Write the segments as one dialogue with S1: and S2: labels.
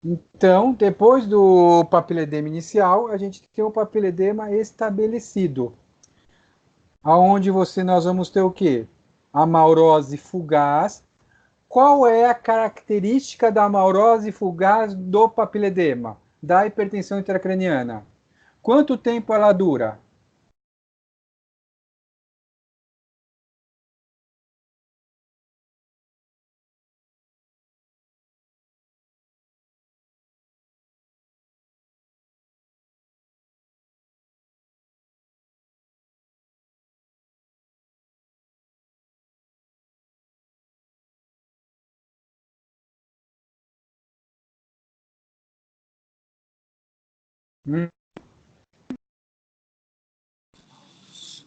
S1: Então, depois do papiledema inicial, a gente tem o papiledema estabelecido, aonde nós vamos ter o quê? A maurose fugaz. Qual é a característica da maurose fugaz do papiledema, da hipertensão intracraniana? Quanto tempo ela dura? Hum?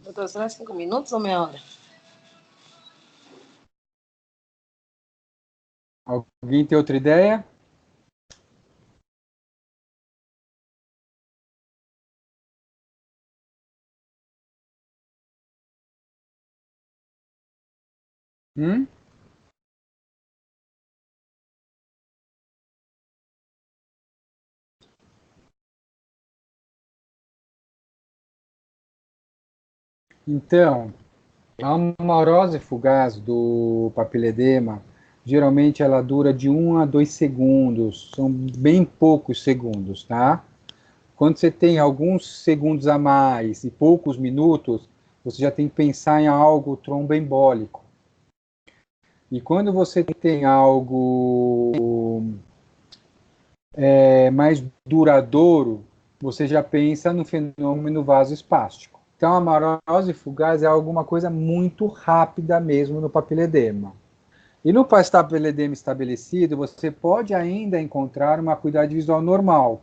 S2: Doutor, será 5 minutos ou meia hora?
S1: Alguém tem outra ideia? Hum? Então, a maurose fugaz do papiledema, geralmente ela dura de 1 a 2 segundos, são bem poucos segundos, tá? Quando você tem alguns segundos a mais e poucos minutos, você já tem que pensar em algo tromboembólico. E quando você tem algo mais duradouro, você já pensa no fenômeno vasoespástico. Então, a maurose fugaz é alguma coisa muito rápida mesmo no papiledema. E no papiledema estabelecido, você pode ainda encontrar uma acuidade visual normal.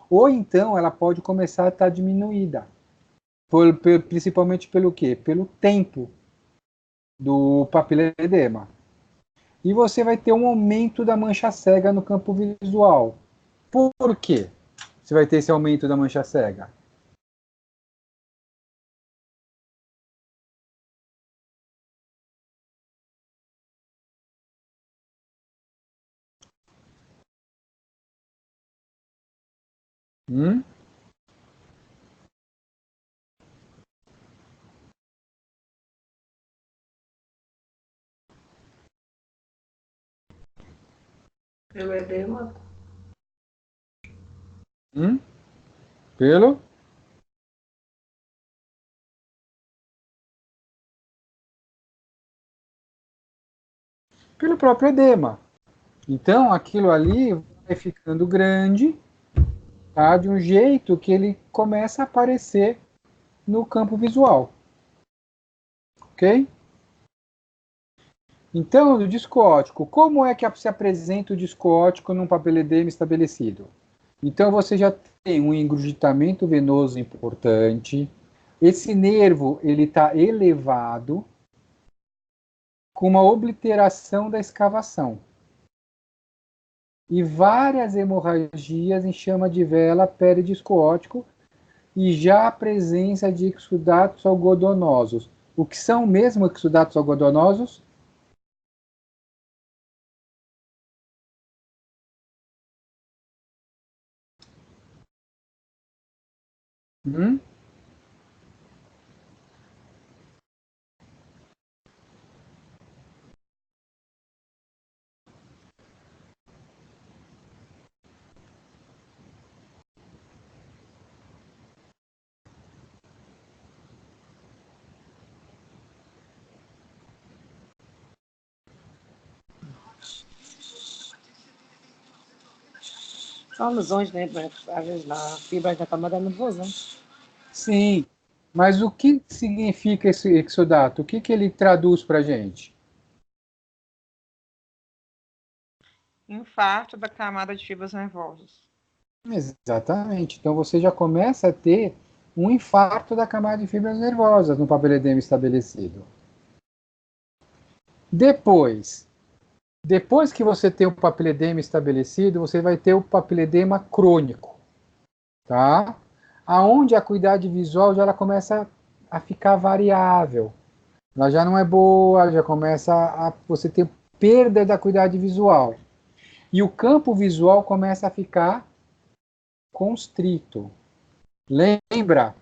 S1: Ou então ela pode começar a estar diminuída. Principalmente pelo quê? Pelo tempo do papiledema. E você vai ter um aumento da mancha cega no campo visual. Por quê? Você vai ter esse aumento da mancha cega. Hum?
S2: Pelo edema.
S1: Hum? Pelo? Pelo próprio edema. Então, aquilo ali vai ficando grande, tá? De um jeito que ele começa a aparecer no campo visual. Ok? Então, o disco óptico, como é que se apresenta o disco óptico num papiledema estabelecido? Então, você já tem um engurgitamento venoso importante, esse nervo ele está elevado, com uma obliteração da escavação, e várias hemorragias em chama de vela peridisco óptico, e já a presença de exudatos algodonosos. O que são mesmo exudatos algodonosos? Hum?
S2: São alusões, né? Às vezes na fibra da camada nervosa.
S1: Sim, mas o que significa esse exudato? O que ele traduz para a gente?
S3: Infarto da camada de fibras nervosas.
S1: Exatamente. Então você já começa a ter um infarto da camada de fibras nervosas no papiledema estabelecido. Depois que você tem o papiledema estabelecido, você vai ter o papiledema crônico, tá? Aonde a acuidade visual já ela começa a ficar variável. Ela já não é boa, já começa a você ter perda da acuidade visual. E o campo visual começa a ficar constrito. Lembra?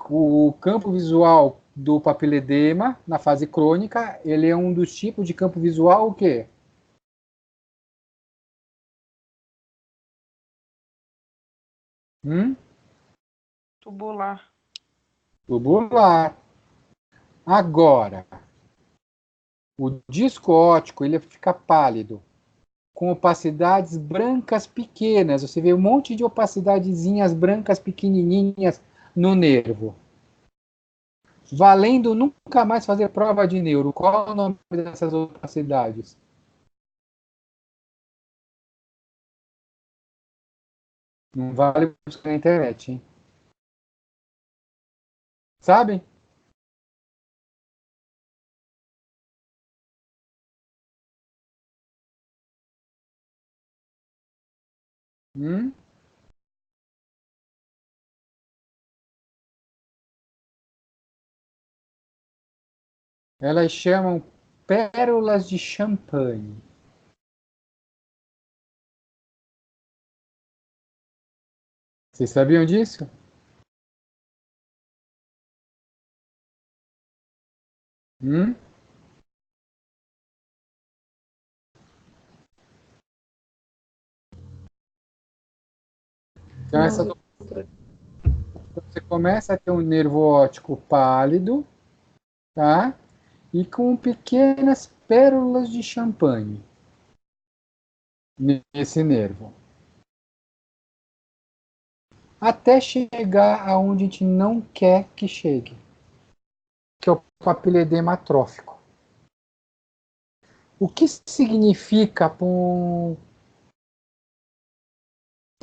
S1: O campo visual do papiledema, na fase crônica, ele é um dos tipos de campo visual o quê?
S3: Tubular.
S1: Tubular. Agora, o disco óptico ele fica pálido, com opacidades brancas pequenas. Você vê um monte de opacidadezinhas brancas pequenininhas no nervo. Valendo nunca mais fazer prova de neuro. Qual é o nome dessas opacidades? Não vale buscar na internet, hein? Sabe? Hum? Elas chamam pérolas de champanhe. Vocês sabiam disso? Hum? Então,
S2: Não.
S1: você começa a ter um nervo óptico pálido, tá? E com pequenas pérolas de champanhe nesse nervo. Até chegar aonde a gente não quer que chegue, que é o papiledema atrófico. O que significa para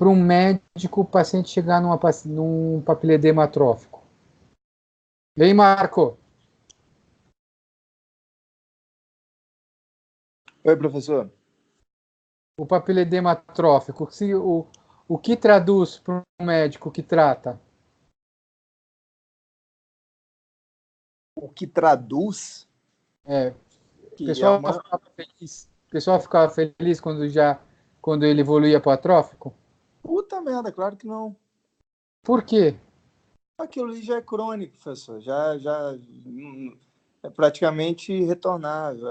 S1: um médico o paciente chegar num papiledema atrófico? Vem, Marco.
S4: Oi, professor.
S1: O papiledema atrófico, o que traduz para um médico que trata?
S4: O que traduz
S1: É, o
S4: que é
S1: pessoal
S4: uma
S1: ficava feliz. O pessoal ficava feliz quando ele evoluía para o atrófico?
S4: puta merda, claro que não.
S1: Por quê?
S4: Aquilo ali já é crônico, professor. Já é praticamente retornável.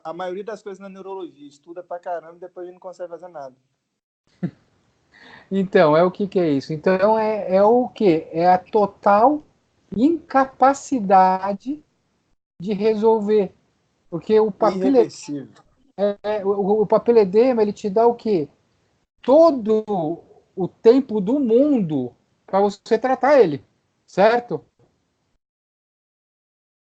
S4: A maioria das coisas na neurologia estuda pra caramba e depois a gente não consegue fazer nada.
S1: Então, é o que é isso? Então, é o que? É a total incapacidade de resolver. Porque
S4: Irreversível.
S1: o papiledema, ele te dá o quê? Todo o tempo do mundo para você tratar ele, certo?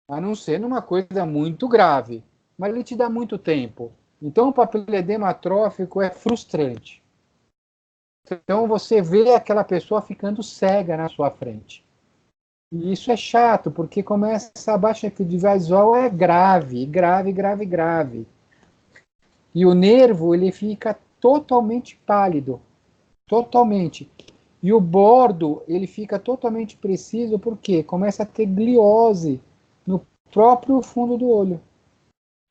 S1: A não ser numa coisa muito grave. Mas ele te dá muito tempo. Então, o papiledema atrófico é frustrante. Então, você vê aquela pessoa ficando cega na sua frente. E isso é chato, porque começa a baixa visual é grave, grave, grave, grave. E o nervo ele fica totalmente pálido, totalmente. E o bordo ele fica totalmente preciso porque começa a ter gliose no próprio fundo do olho,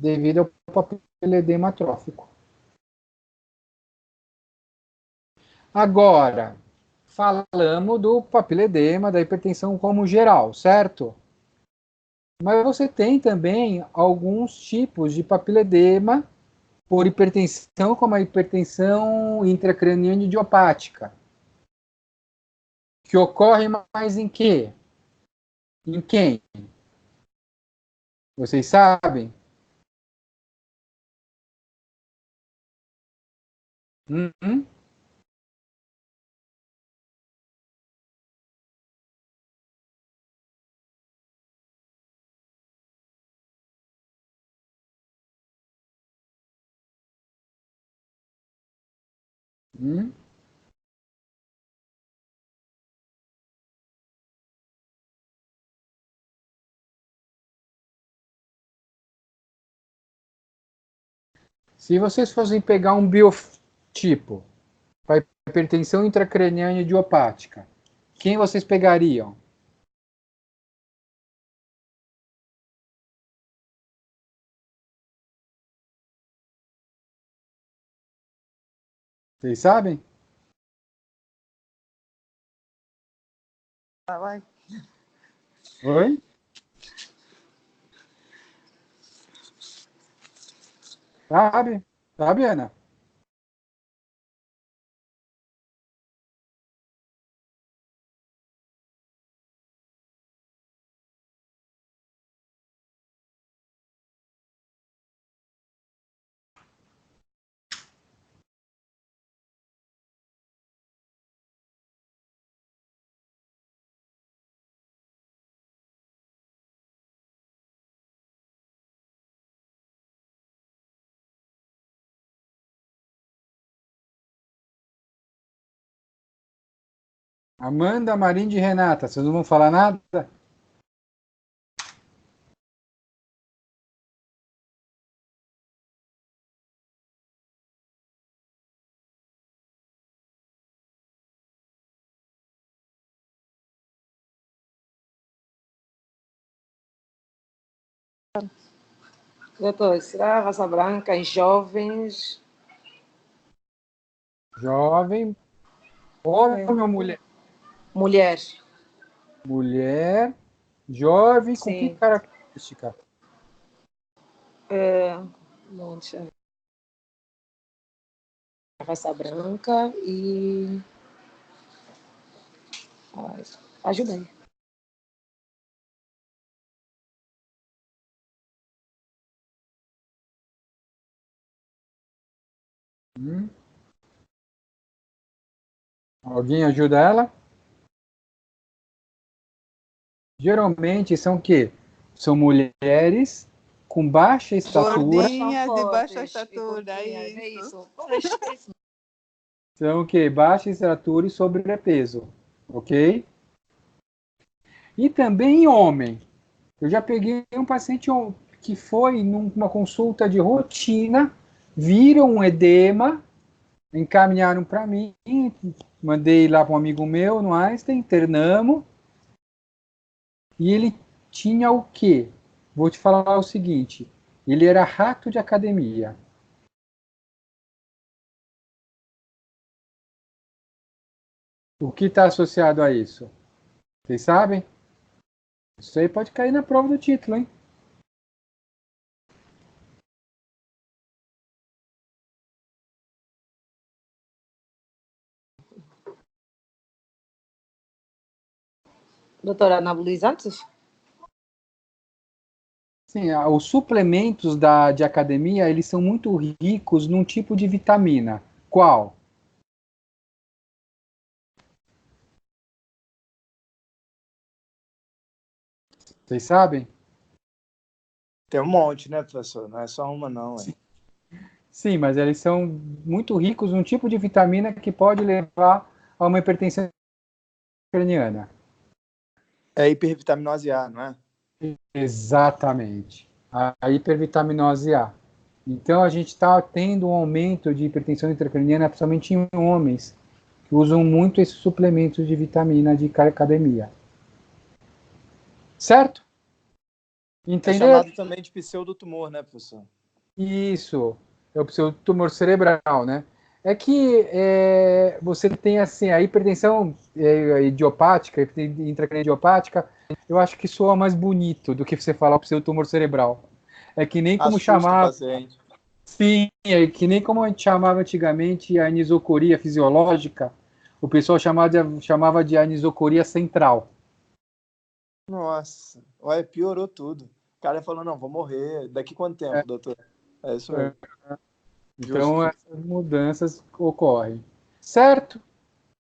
S1: devido ao papiledema atrófico. Agora, falamos do papiledema, da hipertensão como geral, certo? Mas você tem também alguns tipos de papiledema por hipertensão, como a hipertensão intracraniana idiopática, que ocorre mais em quê? Em quem? Vocês sabem? Uhum. Uhum. Se vocês fossem pegar um biotipo para hipertensão intracraniana idiopática, quem vocês pegariam? Vocês sabem?
S3: Vai.
S1: Oi? Sabe? Sabe, Ana? Amanda, Marinde e Renata, vocês não vão falar nada?
S2: Doutor, será a raça branca em jovens?
S1: Jovem, homem ou mulher?
S2: Mulher.
S1: Mulher, jovem, com que
S2: Sim.
S1: característica?
S2: Bom, deixa eu ver. A raça branca e. Ai, ajuda aí.
S1: Alguém ajuda ela? Geralmente são o quê? São mulheres com baixa estatura.
S3: Gordinhas de baixa estatura,
S2: É
S3: isso.
S2: isso. Poxa, é isso.
S1: São o quê? Baixa estatura e sobrepeso. Ok? E também homem. Eu já peguei um paciente que foi numa consulta de rotina, viram um edema, encaminharam para mim, mandei lá para um amigo meu no Einstein, internamos, e ele tinha o quê? Vou te falar o seguinte, ele era rato de academia. O que está associado a isso? Vocês sabem? Isso aí pode cair na prova do título, hein?
S2: Doutora, anabolizantes?
S1: Sim, os suplementos de academia, eles são muito ricos num tipo de vitamina. Qual? Vocês sabem?
S4: Tem um monte, né, professor? Não é só uma, não. Hein?
S1: Sim, mas eles são muito ricos num tipo de vitamina que pode levar a uma hipertensão craniana.
S4: É hipervitaminose A, não é?
S1: Exatamente. A hipervitaminose A. Então, a gente está tendo um aumento de hipertensão intracraniana, principalmente em homens, que usam muito esses suplementos de vitamina de academia. Certo?
S4: É
S1: Entendeu?
S4: chamado também de pseudotumor, né, professor?
S1: Isso. É o pseudotumor cerebral, né? É que você tem assim, a hipertensão idiopática, intracraniana idiopática, eu acho que soa mais bonito do que você falar o pseudotumor cerebral. É que nem como
S4: Assusta o
S1: chamar.
S4: paciente.
S1: Sim, é que nem como a gente chamava antigamente a anisocoria fisiológica, o pessoal chamava de anisocoria central.
S4: Nossa, olha, piorou tudo. O cara falou, não, vou morrer. Daqui quanto tempo, doutor? É isso mesmo.
S1: Então,
S4: Justo.
S1: essas mudanças ocorrem. Certo?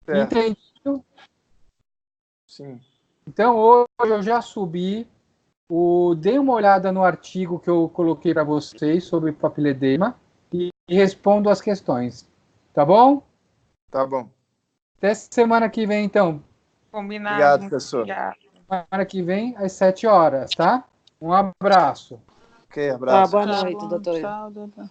S4: Certo.
S1: Entendido?
S4: Sim.
S1: Então, hoje eu já subi, dei uma olhada no artigo que eu coloquei para vocês sobre papiledema e respondo as questões. Tá bom?
S4: Tá bom.
S1: Até semana que vem, então.
S3: Combinado.
S4: Obrigado,
S3: Muito
S4: professor.
S3: obrigado.
S1: Semana que vem, às 7 horas, tá? Um abraço.
S4: Ok,
S2: Tá,
S4: abraço.
S2: boa
S3: Tá
S2: noite,
S3: bom,
S2: doutora.
S3: tchau, doutor.